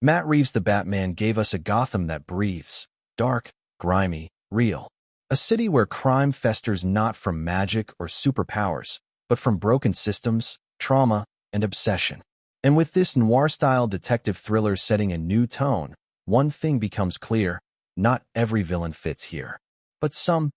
Matt Reeves' The Batman gave us a Gotham that breathes, dark, grimy, real. A city where crime festers not from magic or superpowers, but from broken systems, trauma, and obsession. And with this noir-style detective thriller setting a new tone, one thing becomes clear: not every villain fits here. But some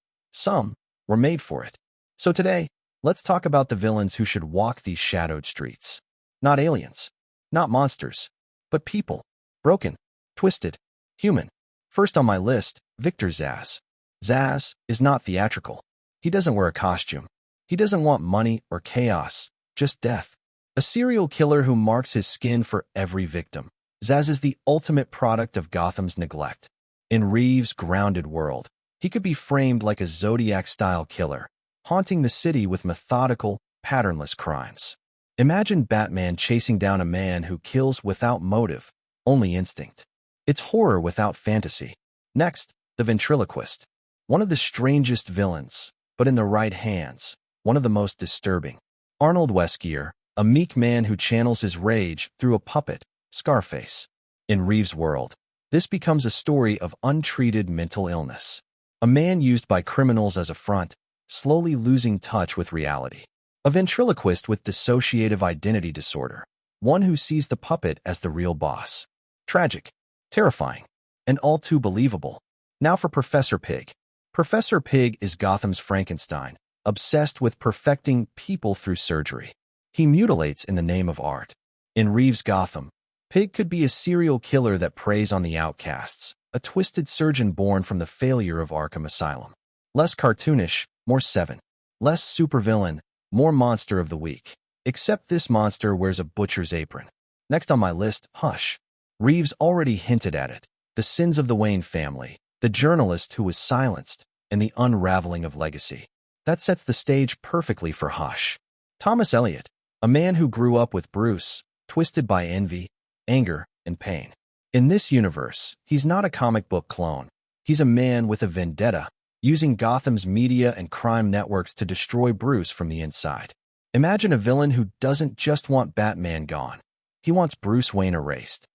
were made for it. So today, let's talk about the villains who should walk these shadowed streets. Not aliens, not monsters, but people. Broken, twisted, human. First on my list, Victor Zsasz. Zsasz is not theatrical. He doesn't wear a costume. He doesn't want money or chaos, just death. A serial killer who marks his skin for every victim. Zsasz is the ultimate product of Gotham's neglect. In Reeves' grounded world, he could be framed like a Zodiac-style killer, haunting the city with methodical, patternless crimes. Imagine Batman chasing down a man who kills without motive, only instinct. It's horror without fantasy. Next, the ventriloquist. One of the strangest villains, but in the right hands, one of the most disturbing. Arnold Weskier, a meek man who channels his rage through a puppet, Scarface. In Reeves' world, this becomes a story of untreated mental illness. A man used by criminals as a front, slowly losing touch with reality. A ventriloquist with dissociative identity disorder. One who sees the puppet as the real boss. Tragic, terrifying, and all too believable. Now for Professor Pig. Professor Pig is Gotham's Frankenstein, obsessed with perfecting people through surgery. He mutilates in the name of art. In Reeves' Gotham, Pig could be a serial killer that preys on the outcasts, a twisted surgeon born from the failure of Arkham Asylum. Less cartoonish, more Seven. Less supervillain, more monster of the week. Except this monster wears a butcher's apron. Next on my list, Hush. Reeves already hinted at it. The sins of the Wayne family, the journalist who was silenced, and the unraveling of legacy. That sets the stage perfectly for Hush. Thomas Elliot, a man who grew up with Bruce, twisted by envy, anger, and pain. In this universe, he's not a comic book clone. He's a man with a vendetta, using Gotham's media and crime networks to destroy Bruce from the inside. Imagine a villain who doesn't just want Batman gone. He wants Bruce Wayne erased.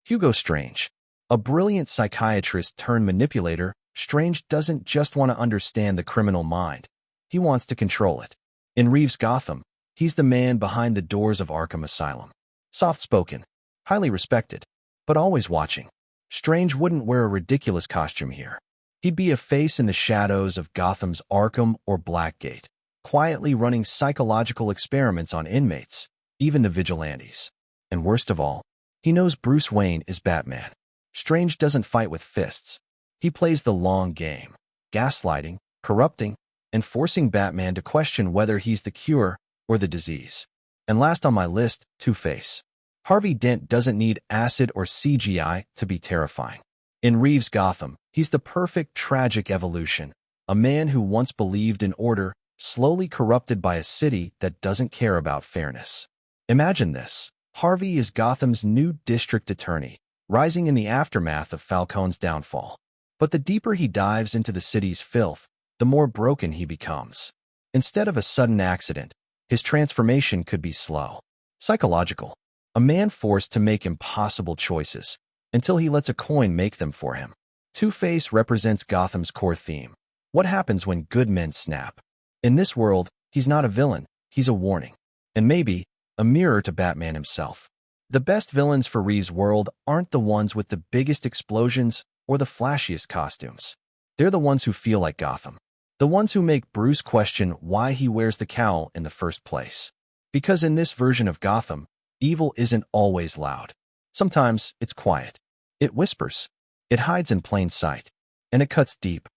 Hugo Strange. A brilliant psychiatrist turned manipulator, Strange doesn't just want to understand the criminal mind. He wants to control it. In Reeves' Gotham, he's the man behind the doors of Arkham Asylum. Soft-spoken, highly respected, but always watching. Strange wouldn't wear a ridiculous costume here. He'd be a face in the shadows of Gotham's Arkham or Blackgate, quietly running psychological experiments on inmates, even the vigilantes. And worst of all, he knows Bruce Wayne is Batman. Strange doesn't fight with fists. He plays the long game, gaslighting, corrupting, and forcing Batman to question whether he's the cure or the disease. And last on my list, Two-Face. Harvey Dent doesn't need acid or CGI to be terrifying. In Reeves' Gotham, he's the perfect tragic evolution. A man who once believed in order, slowly corrupted by a city that doesn't care about fairness. Imagine this. Harvey is Gotham's new district attorney, rising in the aftermath of Falcone's downfall. But the deeper he dives into the city's filth, the more broken he becomes. Instead of a sudden accident, his transformation could be slow. Psychological. A man forced to make impossible choices, until he lets a coin make them for him. Two-Face represents Gotham's core theme. What happens when good men snap? In this world, he's not a villain, he's a warning. And maybe, a mirror to Batman himself. The best villains for Reeves' world aren't the ones with the biggest explosions or the flashiest costumes. They're the ones who feel like Gotham. The ones who make Bruce question why he wears the cowl in the first place. Because in this version of Gotham, evil isn't always loud. Sometimes it's quiet. It whispers. It hides in plain sight. And it cuts deep.